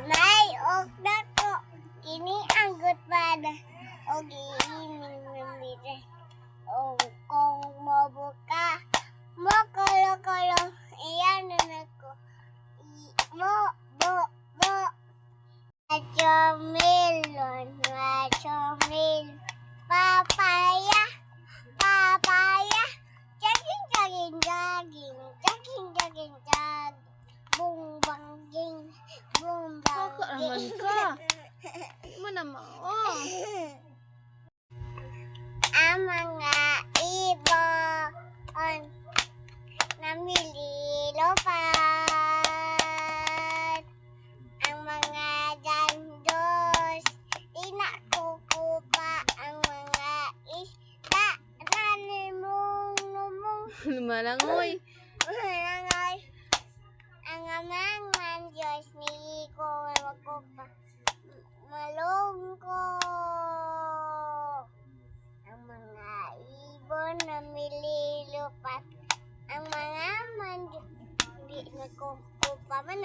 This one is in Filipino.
May okda ko, kini ang gutpada. O giiming nambita. O kung mabuka, mo kolo-kolo, iyan na ko. Mo, bo. Watermelon, papaya, jogging, bumbang, Baka naman ka. Di mo naman. Oh. Ang mga ibon namili lupat. Ang mga dandos inakukupa. Ang mga isda nanimong Lumalangoy. Langoy. Ang amang Diyos ni ko makupa. Malungko. Ang mga ibon namili lupat. Ang mga manjok di nagkukupa man